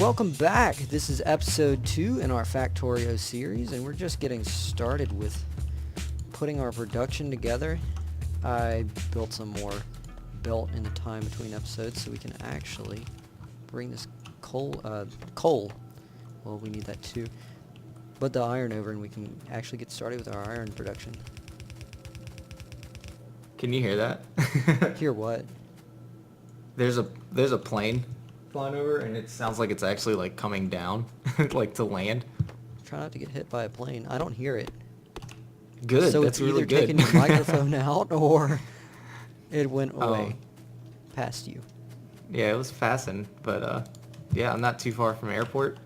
Welcome back. This is episode 2 in our Factorio series, and we're just getting started with putting our production together. I built some more belt in the time between episodes so we can actually bring this coal, well, we need that too, but the iron over and we can actually get started with our iron production. Can you hear that? Hear what? There's a plane flying over, and it sounds like it's actually like coming down, like to land. Try not to get hit by a plane. I don't hear it. Good. So That's it's really either good. taking your microphone out or it went away past you. Yeah, it was passing, but yeah, I'm not too far from airport.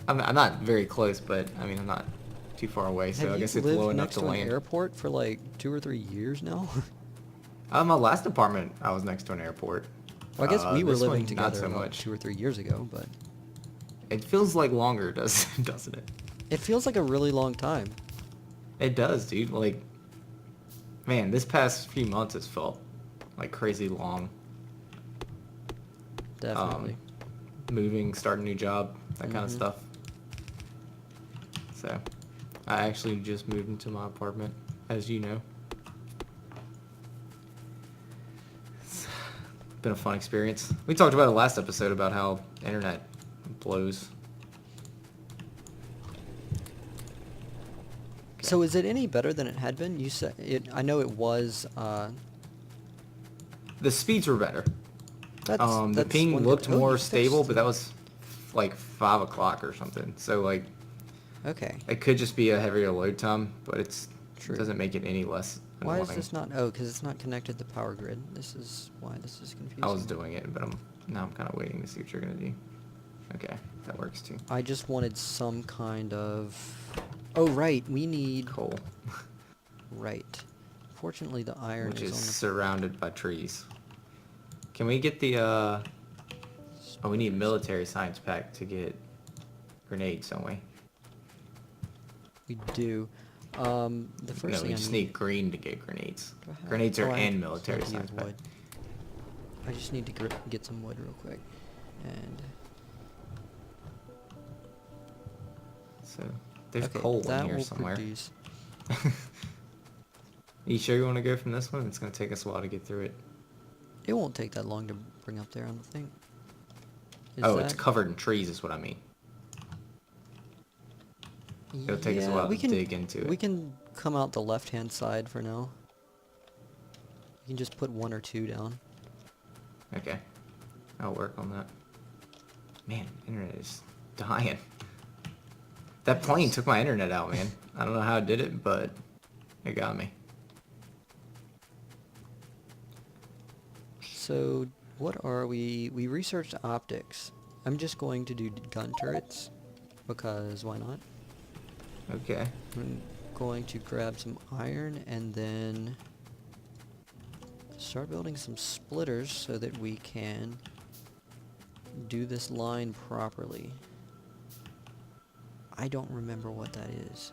I'm not very close, but I mean I'm not too far away, so Have I you guess it's lived low enough next to to an land. airport for like 2 or 3 years now? My last apartment, I was next to an airport. Well, I guess we were This living one, together not so about much. 2 or 3 years ago, but It feels like longer, doesn't it? it feels like a really long time. It does, dude. Like, man, this past few months has felt like crazy long. Definitely. Moving, starting a new job, that kind of Mhm. stuff. So, I actually just moved into my apartment, as you know. It's been a fun experience. We talked about it last episode about how internet blows. So is it any better than it had been? You said it. I know it was. The speeds were better. That's The that's ping one looked good- oh, more you stable, fixed but that was like 5 o'clock or something. So like, Okay. it could just be a heavier load time, but it True. doesn't make it any less Why annoying. is this not? Oh, because it's not connected to the power grid. This is why this is confusing. I was doing it, but now I'm kind of waiting to see what you're gonna do. Okay, that works too. I just wanted some kind of. Oh right, we need. Coal, Right. Fortunately, the iron which is is surrounded by trees. Can we get the Oh, we need military science pack to get grenades, don't we? We do. The first No, thing we I just need. need green to get grenades. Do I have- Grenades are oh, I in have military plenty of science pack. wood. I just need to get some wood real quick, and So there's okay, coal that in here will somewhere. produce. You sure you want to go from this one? It's gonna take us a while to get through it. It won't take that long to bring up there, I don't think. Is Oh, it's that- covered in trees, is what I mean. It'll take us a Yeah, while we to can, dig into We it. can come out the left-hand side for now. You can just put 1 or 2 down. Okay, I'll work on that. Man, internet is dying. That plane took my internet out, man. I don't know how it did it, but it got me. So, what are we? We researched optics. I'm just going to do gun turrets, because why not? Okay. I'm going to grab some iron and then start building some splitters so that we can do this line properly. I don't remember what that is.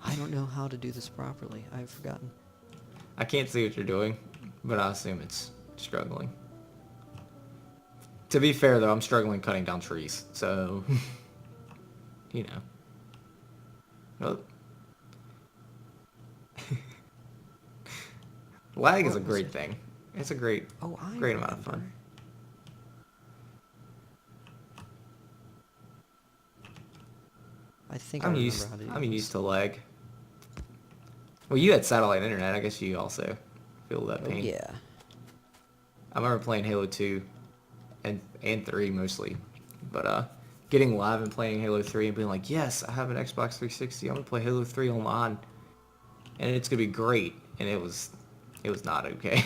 I don't know how to do this properly. I've forgotten. I can't see what you're doing, but I assume it's struggling. To be fair, though, I'm struggling cutting down trees, so... you know. Well, lag is What a was great it? thing. It's a great, Oh, I great amount of fun. remember. I think I I'm remember used. how to do I'm this. used to lag. Well, you had satellite internet. I guess you also feel that Oh, pain. yeah. I remember playing Halo 2 and 3 mostly, but getting live and playing Halo 3 and being like, yes, I have an Xbox 360. I'm gonna play Halo 3 online, and it's gonna be great. And it was not okay.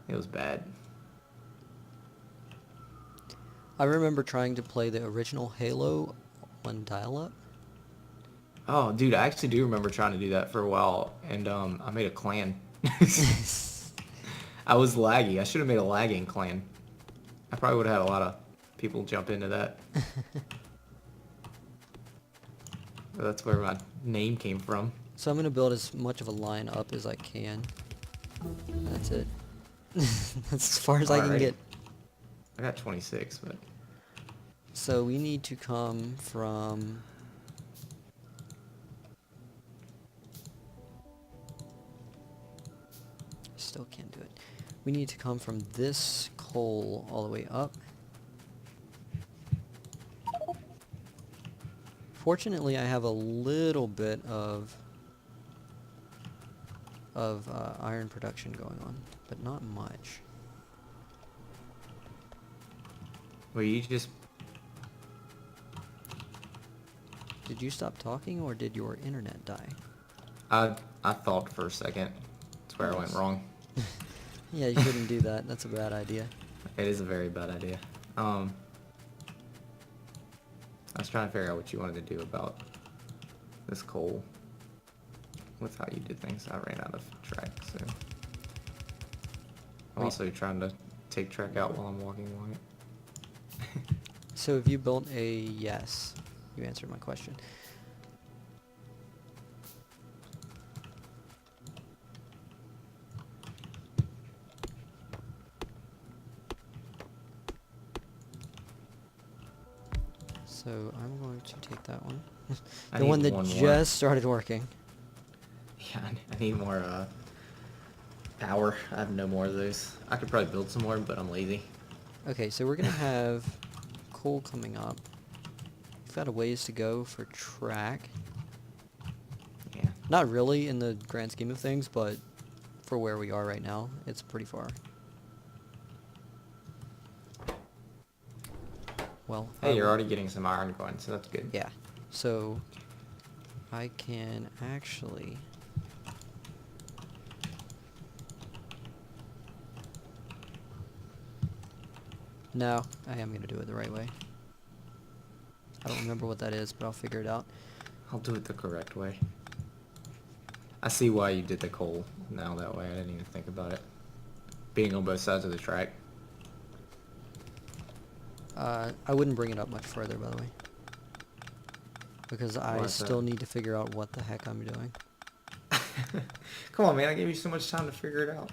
It was bad. I remember trying to play the original Halo on dial-up. Oh, dude, I actually do remember trying to do that for a while, and I made a clan. I was laggy. I should have made a lagging clan. I probably would have had a lot of people jump into that. But that's where my name came from. So I'm going to build as much of a line up as I can. That's it. That's as far as I can Alrighty. get. I got 26, but So we need to come from... Still can't do it. We need to come from this coal all the way up. Fortunately, I have a little bit of iron production going on, but not much. well, you just Did you stop talking, or did your internet die? I thought for a second. That's where I went Yes. wrong. Yeah, you shouldn't do that. That's a bad idea. It is a very bad idea. I was trying to figure out what you wanted to do about this coal with how you did things. I ran out of track, so I'm Wait. also trying to take track out while I'm walking along it. So if you built a... Yes, you answered my question. So I'm going to take that one. I The need one that one more. just started working. Yeah, I need more power. I have no more of those. I could probably build some more, but I'm lazy. Okay, so we're gonna have coal coming up. We've got a ways to go for track. Yeah. Not really in the grand scheme of things, but for where we are right now, it's pretty far. Well, Hey, you're already getting some iron going, so that's good. Yeah. So I can actually... No, I am gonna do it the right way. I don't remember what that is, but I'll figure it out. I'll do it the correct way. I see why you did the coal now that way. I didn't even think about it. Being on both sides of the track. I wouldn't bring it up much further, by the way. Because Why I is that? still need to figure out what the heck I'm doing. Come on, man. I gave you so much time to figure it out.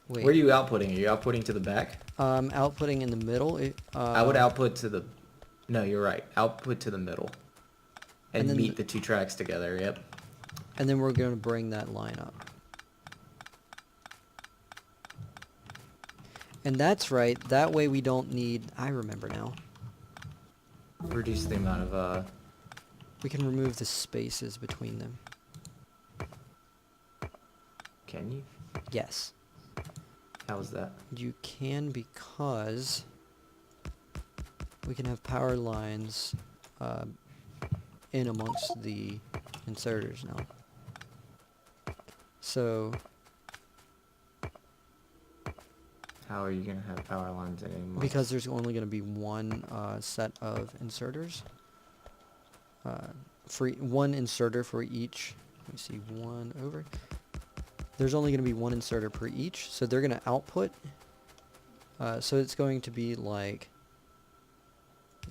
Wait. Where are you outputting? Are you outputting to the back? Outputting in the middle. I would output to the... No, you're right. Output to the middle. And then meet the two tracks together, yep. And then we're going to bring that line up. And that's right. That way we don't need... I remember now. Reduce the amount of... We can remove the spaces between them. Can you? Yes. How is that? You can, because we can have power lines in amongst the inserters now. So How are you going to have power lines anymore? because there's only going to be one set of inserters. One inserter for each. Let me see, one over. There's only going to be one inserter per each, so they're going to output. So it's going to be like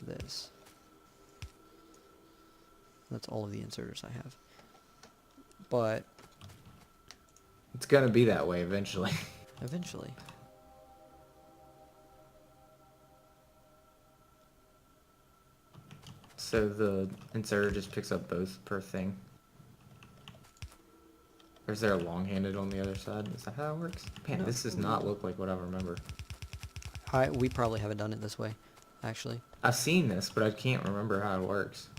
this. That's all of the inserters I have. But It's going to be that way eventually. eventually. So the inserter just picks up both per thing? Or is there a long-handed on the other side? Is that how it works? Man, No. this does not look like what I remember. We probably haven't done it this way, actually. I've seen this, but I can't remember how it works.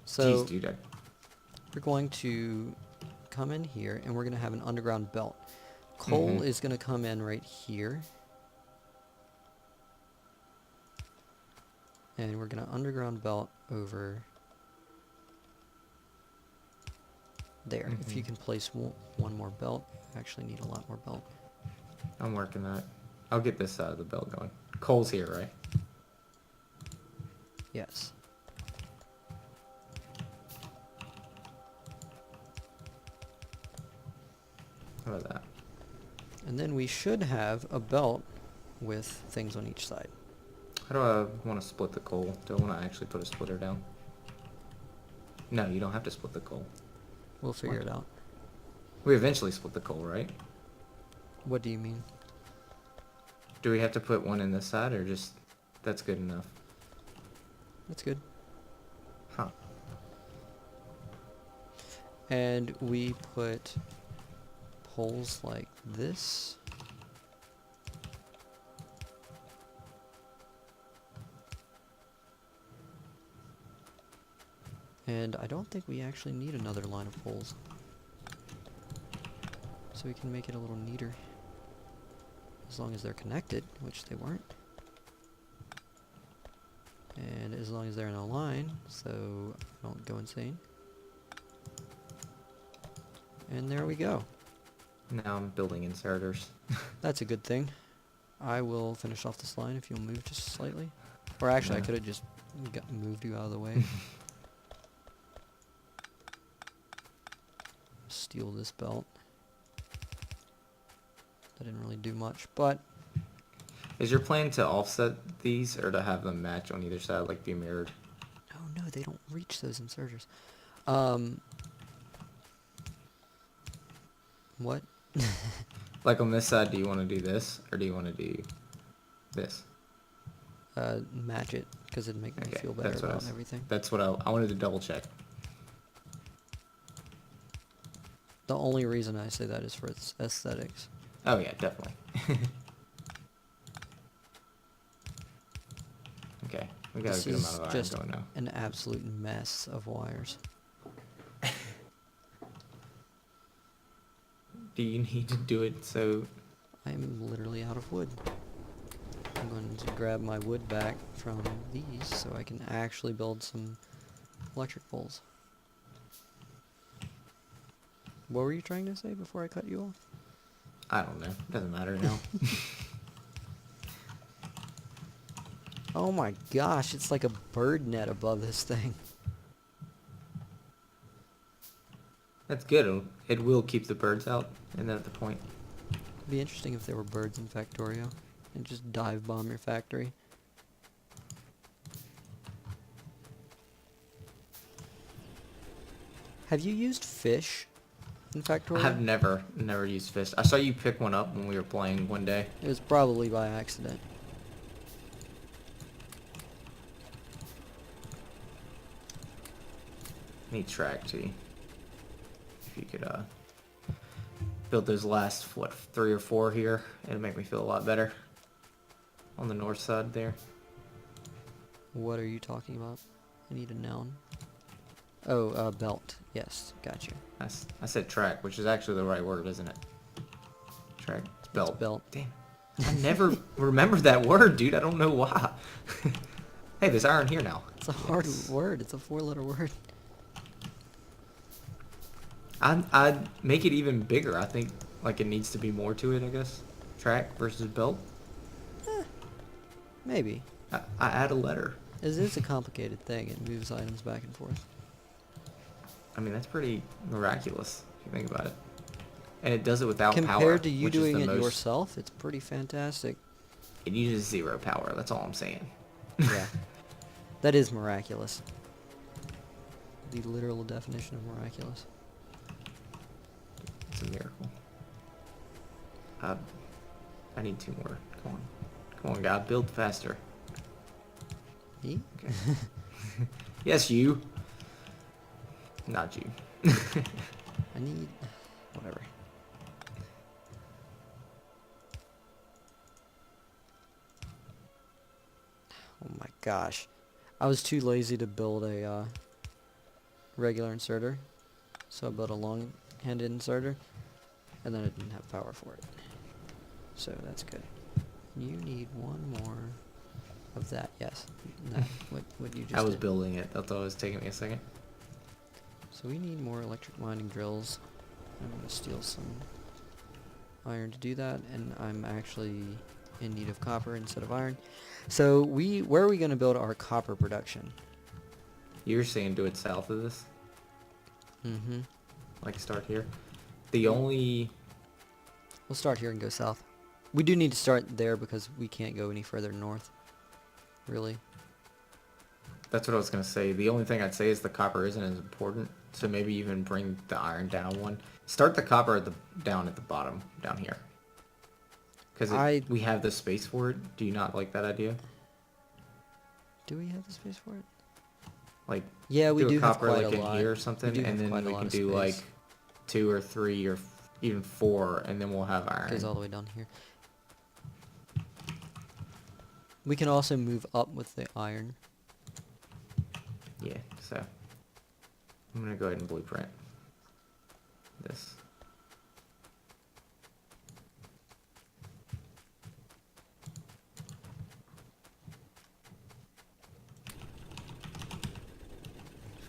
So Jeez, dude. we're going to come in here, and we're going to have an underground belt. Coal is going to come in right here. And we're going to underground belt over there. If you can place one more belt, I actually need a lot more belt. I'm working that. I'll get this side of the belt going. Coal's here, right? Yes. How about that? And then we should have a belt with things on each side. How do I want to split the coal? Do I want to actually put a splitter down? No, you don't have to split the coal. We'll figure What? it out. We eventually split the coal, right? What do you mean? Do we have to put one in this side, or just that's good enough? That's good. Huh. And we put poles like this. And I don't think we actually need another line of poles. So we can make it a little neater. As long as they're connected, which they weren't. And as long as they're in a line, so I don't go insane. And there we go. Now I'm building inserters. That's a good thing. I will finish off this line if you'll move just slightly. Or actually, I Yeah. could have just moved you out of the way. Steal this belt. That didn't really do much, but Is your plan to offset these, or to have them match on either side, like be mirrored? oh no, they don't reach those inserters. What? Like on this side, do you want to do this, or do you want to do this? Match it, because it'd make me Okay, feel better that's what I about was- everything. That's what I wanted to double check. The only reason I say that is for its aesthetics. Oh yeah, definitely. Okay, we got This a good is amount of iron just going now. an absolute mess of wires. Do you need to do it so? I'm literally out of wood. I'm going to grab my wood back from these so I can actually build some electric poles. What were you trying to say before I cut you off? I don't know. Doesn't matter now. Oh my gosh, it's like a bird net above this thing. That's good. It will keep the birds out, and then at the point. It'd be interesting if there were birds in Factorio and just dive bomb your factory. Have you used fish in Factorio? I've never used fist. I saw you pick one up when we were playing one day. It was probably by accident. Need track too. If you could build those last, what, 3 or 4 here, it'd make me feel a lot better. On the north side there. What are you talking about? I need a noun. Oh, belt. Yes, got you. I said track, which is actually the right word, isn't it? Track. It's belt. It's belt. Damn. I never remember that word, dude. I don't know why. Hey, there's iron here now. It's a hard Yes. word. It's a 4-letter word. I'd make it even bigger. I think like it needs to be more to it, I guess. Track versus belt. Maybe. I add a letter. It is a complicated thing. It moves items back and forth. I mean, that's pretty miraculous if you think about it. And it does it without power. Compared to you which is doing the it most- yourself, it's pretty fantastic. It uses 0 power. That's all I'm saying. Yeah. That is miraculous. The literal definition of miraculous. It's a miracle. I need 2 more. Come on. Come on, God. Build faster. Me? Okay. Yes, you. Not you. I need... whatever. Oh my gosh. I was too lazy to build a regular inserter. So I built a long-handed inserter. And then I didn't have power for it. So that's good. You need one more of that. Yes. That, what you just I was did. building it. That's why it was taking me a second. So we need more electric mining drills. I'm going to steal some iron to do that, and I'm actually in need of copper instead of iron. So where are we going to build our copper production? You're saying do it south of this? Mm-hmm. Like start here? The only... We'll start here and go south. We do need to start there because we can't go any further north. Really. That's what I was going to say. The only thing I'd say is the copper isn't as important. So maybe even bring the iron down one. Start the copper down at the bottom, down here. Because we have the space for it. Do you not like that idea? Do we have the space for it? Like, yeah, we do a have copper quite like a in lot. here or something, and then we can do like 2 or 3 or even 4, and then we'll have iron. Goes all the way down here. We can also move up with the iron. Yeah, so I'm gonna go ahead and blueprint this.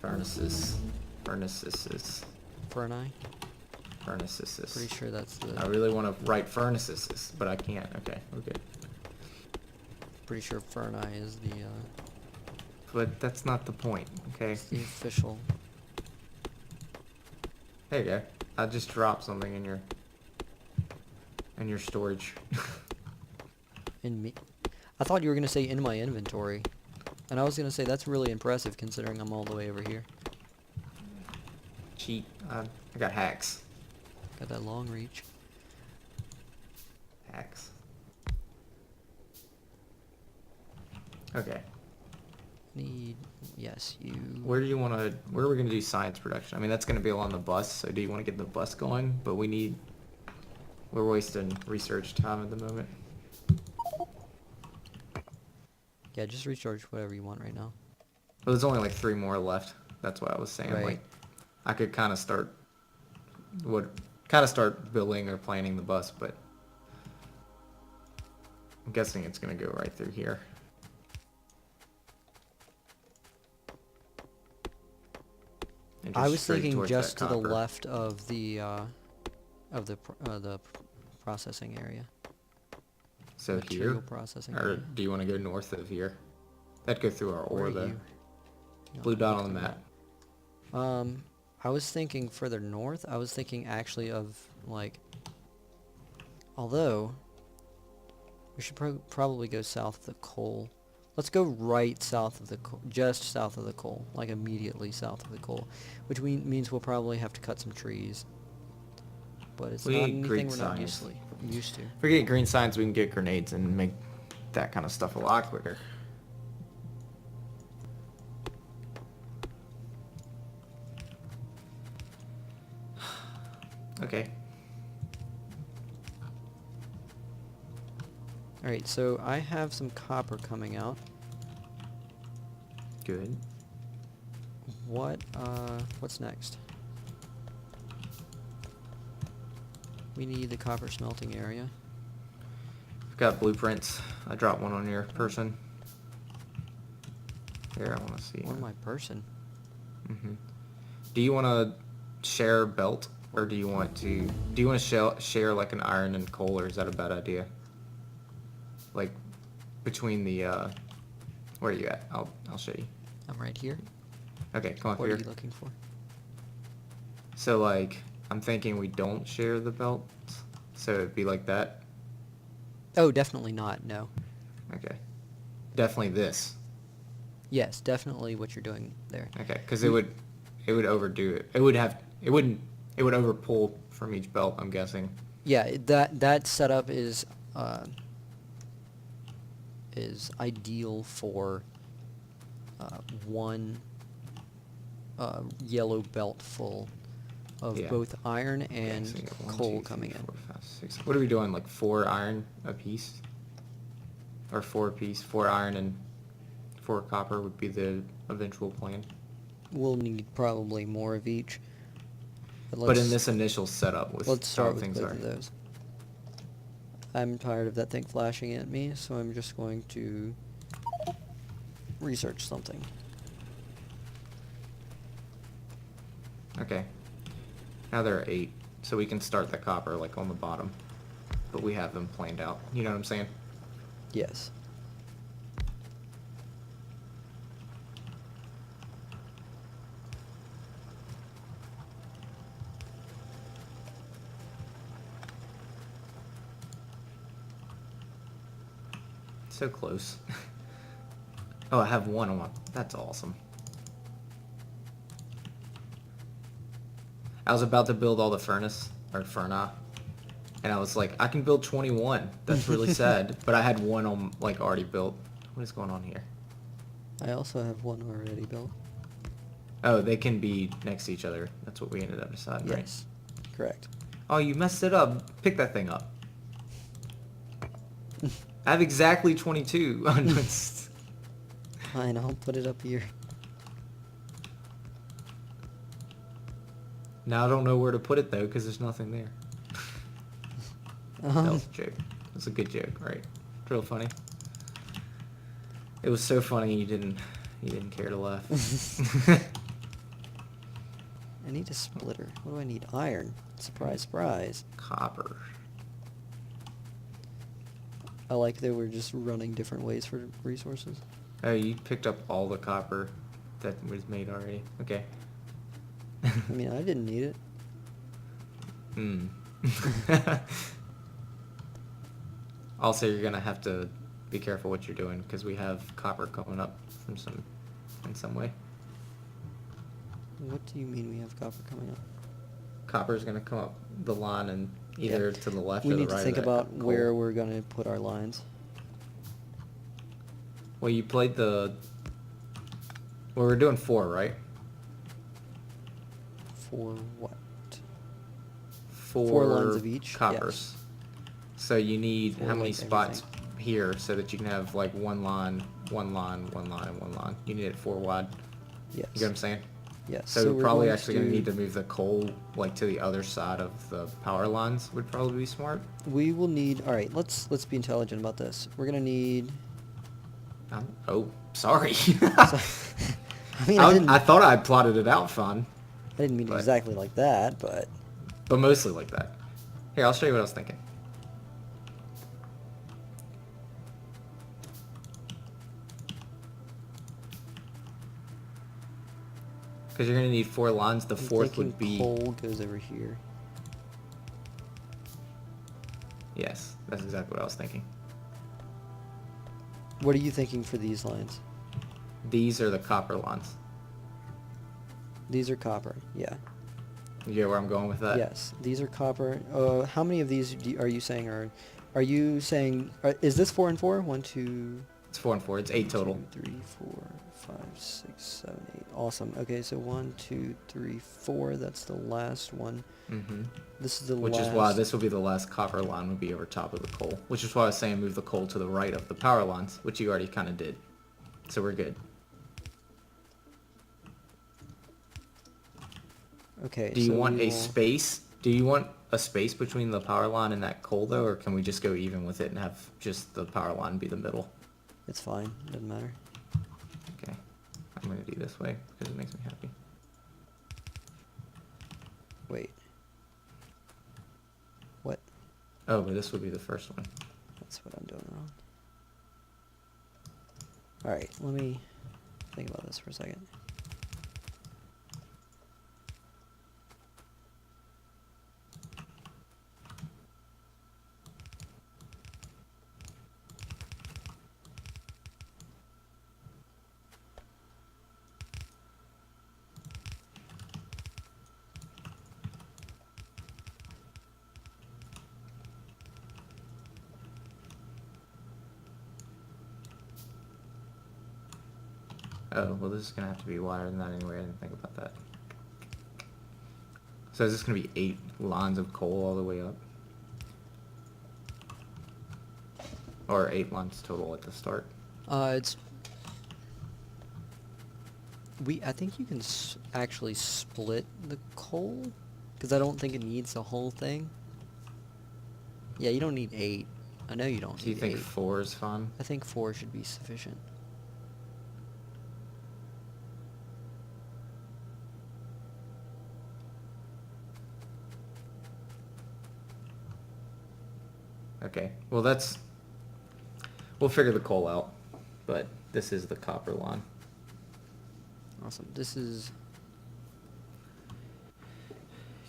Furnaces. Furnaces. Furni? Furnaces. Pretty sure that's the... I really want to write furnaces, but I can't. Okay, we're good. Pretty sure Furni is the, But that's not the point, okay? it's the official... There you go. I just dropped something in your storage. In me... I thought you were going to say in my inventory. And I was going to say that's really impressive considering I'm all the way over here. Cheat. I got hacks. Got that long reach. Hacks. Okay. Need... Yes, you... Where do you want to... Where are we going to do science production? I mean, that's going to be along the bus, so do you want to get the bus going? But we need... We're wasting research time at the moment. Yeah, just recharge whatever you want right now. Well, there's only like 3 more left. That's what I was saying. Right. Like, I could kind of start... start building or planning the bus, but... I'm guessing it's going to go right through here. And I just was straight thinking towards just that to the copper. left of the processing area. So Material here? processing Or area. do you want to go north of here? That'd go through our Where ore, are though. you? No, Blue dot look on the through map. I was thinking further north. I was thinking actually of, like... Although... We should probably go south of the coal. Let's go right south of the coal. Just south of the coal. Like immediately south of the coal. Which means we'll probably have to cut some trees. But it's We not need anything green we're not science. used to. If we get green signs, we can get grenades and make that kind of stuff a lot quicker. Okay. Alright, so I have some copper coming out. Good. What's next? We need the copper smelting area. I've got blueprints. I dropped one on your person. Here, I want to see. On my person. Do you want to share belt, or do you want to share like an iron and coal, or is that a bad idea? Like between the where are you at? I'll show you. I'm right here. Okay, come up What here. are you looking for? So like I'm thinking we don't share the belts, so it'd be like that. Oh, definitely not, no. Okay. Definitely this. Yes, definitely what you're doing there. Okay, because it would overdo it. It would overpull from each belt, I'm guessing. Yeah, that setup is ideal for one yellow belt full of Yeah. both iron and Okay, so you got 1, coal 2, coming 3, in. 4, 5, 6. What are we doing? Like 4 iron a piece? Or 4 apiece? 4 iron and 4 copper would be the eventual plan. We'll need probably more of each. But in this initial setup with let's how start with things both are. of those. I'm tired of that thing flashing at me, so I'm just going to research something. Okay. Now there are 8, so we can start the copper like on the bottom. But we have them planned out. You know what I'm saying? Yes. So close. Oh, I have 1 on my... That's awesome. I was about to build all the furnace, or furna, And I was like, I can build 21. That's really sad. But I had one on like already built. What is going on here? I also have one already built. Oh, they can be next to each other. That's what we ended up deciding, right? Yes, correct. Oh, you messed it up. Pick that thing up. I have exactly 22. Fine, I'll put it up here. Now I don't know where to put it though, because there's nothing there. That was a joke. That's a good joke, right? It's real funny. It was so funny you didn't care to laugh. I need a splitter. What do I need? Iron. Surprise, surprise. Copper. I like that we're just running different ways for resources. Oh, you picked up all the copper that was made already. Okay. I mean, I didn't need it. Hmm. Also, you're gonna have to be careful what you're doing because we have copper coming up from in some way. What do you mean we have copper coming up? Copper is gonna come up the line and either to the left We or the need right. to think of that about coal. where we're going to put our lines. Well, you played the. Well, we're doing 4, right? For what? 4 lines of each? coppers. Yes. So you need 4 how many like spots everything. here so that you can have like one line, one line, one line, and one line. You need it 4 wide. Yes. You get what I'm saying? Yes. So, we're probably actually going to do- need to move the coal like to the other side of the power lines. Would probably be smart. We will need. All right. Let's be intelligent about this. We're gonna need. Oh, sorry. So, I mean, I thought I plotted it out fun, I didn't mean but- exactly like that, but mostly like that. Here, I'll show you what I was thinking. Because you're going to need 4 lines. The I'm 4th thinking would be... coal goes over here. Yes, that's exactly what I was thinking. What are you thinking for these lines? These are the copper lines. These are copper. Yeah. You get where I'm going with that? Yes, these are copper. How many of these are you saying are? Are you saying? Is this 4 and 4? 1, 2. It's 4 and 4. It's 8 total. 2, 3, 4, 5, 6, 7, 8. Awesome. Okay, so 1, 2, 3, 4. That's the last one. Mm-hmm. This is the Which last. is why this will be the last copper line would be over top of the coal. Which is why I was saying move the coal to the right of the power lines, which you already kind of did. So we're good. Okay. Do you so want we a will- space? Do you want a space between the power line and that coal though, or can we just go even with it and have just the power line be the middle? It's fine. Doesn't matter. Okay, I'm gonna do this way because it makes me happy. Wait. What? Oh, but this would be the first one. That's what I'm doing wrong. All right. Let me think about this for a second. Oh, well this is gonna have to be wider than that anyway. I didn't think about that. So is this gonna be 8 lines of coal all the way up? Or 8 lines total at the start? It's. I think you can actually split the coal, because I don't think it needs the whole thing. Yeah, you don't need 8. I know you don't Do you need think 8. 4 is fun? I think 4 should be sufficient. Okay, well we'll figure the coal out, but this is the copper line. Awesome. This is.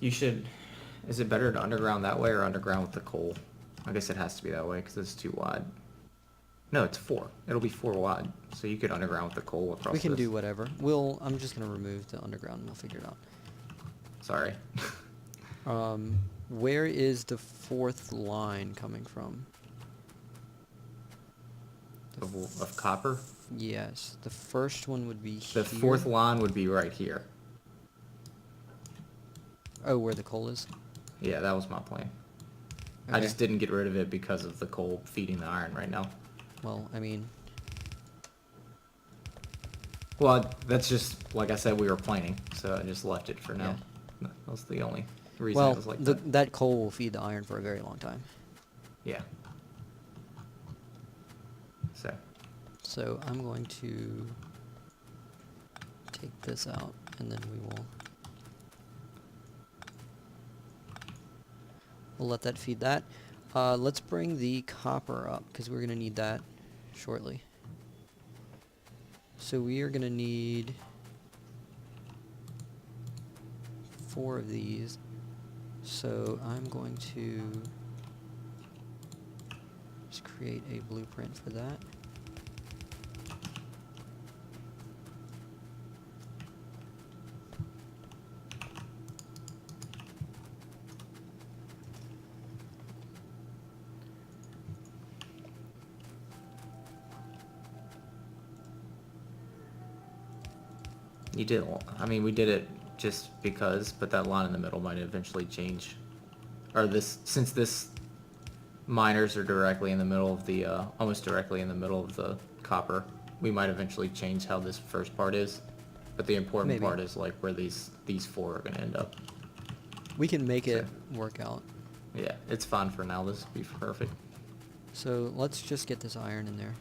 Is it better to underground that way or underground with the coal? I guess it has to be that way because it's too wide. No, it's 4. It'll be 4 wide, so you could underground with the coal across We can this. do whatever. I'm just gonna remove the underground and we'll figure it out. Sorry. Where is the fourth line coming from? Of copper? Yes, the first one would be The here. fourth line would be right here. Oh, where the coal is? Yeah, that was my plan. I Okay. just didn't get rid of it because of the coal feeding the iron right now. Well, I mean, Well, that's just, like I said, we were planning, so I just left it for now. Yeah. That was the only reason well, it was like that. that coal will feed the iron for a very long time. Yeah. So, So I'm going to take this out, and then we'll let that feed that. Let's bring the copper up, because we're going to need that shortly. So we are going to need 4 of these. So I'm going to just create a blueprint for that. you did, I mean, we did it just because, but that line in the middle might eventually change. Or since this miners are directly in the middle of the, almost directly in the middle of the copper, we might eventually change how this first part is. But the important Maybe. part is like where these 4 are going to end up. We can make it work out. Yeah, it's fine for now. This will be perfect. So let's just get this iron in there.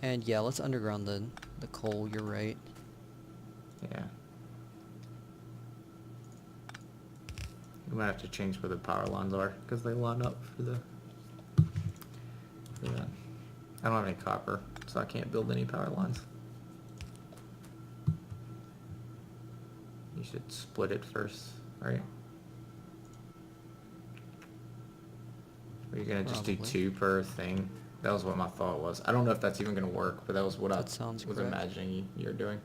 And yeah, let's underground the coal, you're right. Yeah. We might have to change where the power lines are because they line up for that. I don't have any copper, so I can't build any power lines. You should split it first, right? Are you gonna just do Probably. 2 per thing? That was what my thought was. I don't know if that's even gonna work, but that was what I That sounds was correct. imagining you're doing.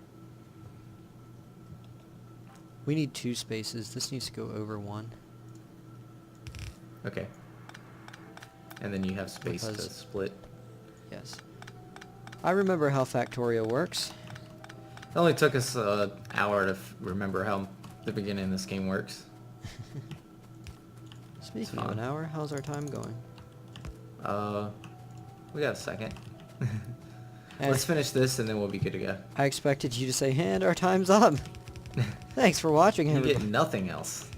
We need 2 spaces. This needs to go over 1. Okay. And then you have space to Because- split. Yes. I remember how Factorio works. It only took us an hour to remember how the beginning of this game works. Speaking of an hour, how's our time going? We got a second. And Let's finish this and then we'll be good to go. I expected you to say, and our time's up. Thanks for watching, You everybody. get nothing else.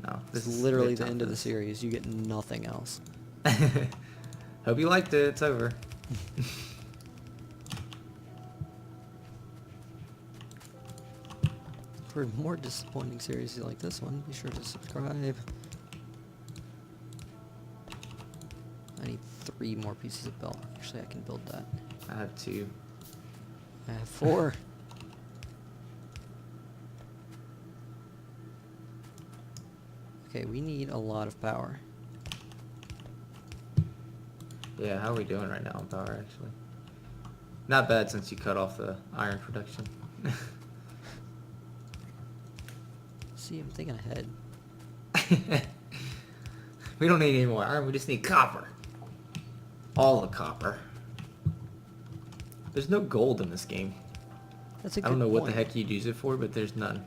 No, This this is is literally good the time end for of the this. series. You get nothing else. Hope you liked it. It's over. For more disappointing series like this one, be sure to subscribe. I need 3 more pieces of belt. Actually, I can build that. I have 2. I have 4. Okay, we need a lot of power. Yeah, how are we doing right now on power, actually? Not bad since you cut off the iron production. See, I'm thinking ahead. We don't need any more iron, we just need copper. All the copper. There's no gold in this game. That's a good I don't know what point. the heck you'd use it for, but there's none.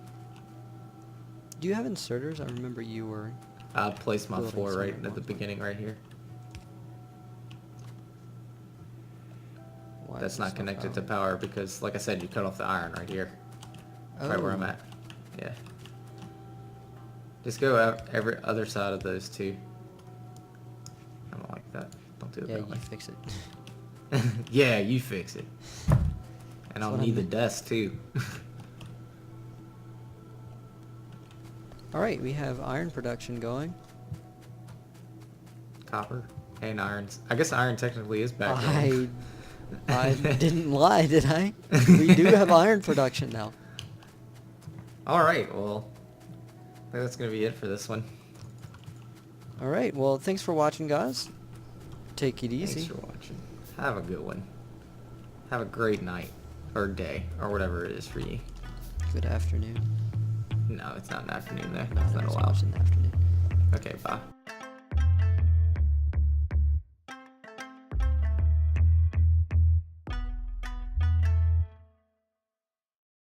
Do you have inserters? I remember you were... I placed my Building 4 right somewhere at the more. beginning right here. Why That's is not this connected to power? power because, like I said, you cut off the iron right here. Right where I'm Oh. at. Yeah. Just go out every other side of those 2. I don't like that. Don't do it Yeah, that you way. fix it. Yeah, you fix it. And That's I'll what I need the meant. desk too. Alright, we have iron production going. Copper and irons. I guess iron technically is back. I didn't lie, did I? We do have iron production now. Alright, well, I think that's going to be it for this one. Alright, well, thanks for watching, guys. Take it easy. Thanks for watching. Have a good one. Have a great night. Or day. Or whatever it is for you. Good afternoon. No, it's not an afternoon there. No, It's not there's so allowed. much in the afternoon. Okay, bye.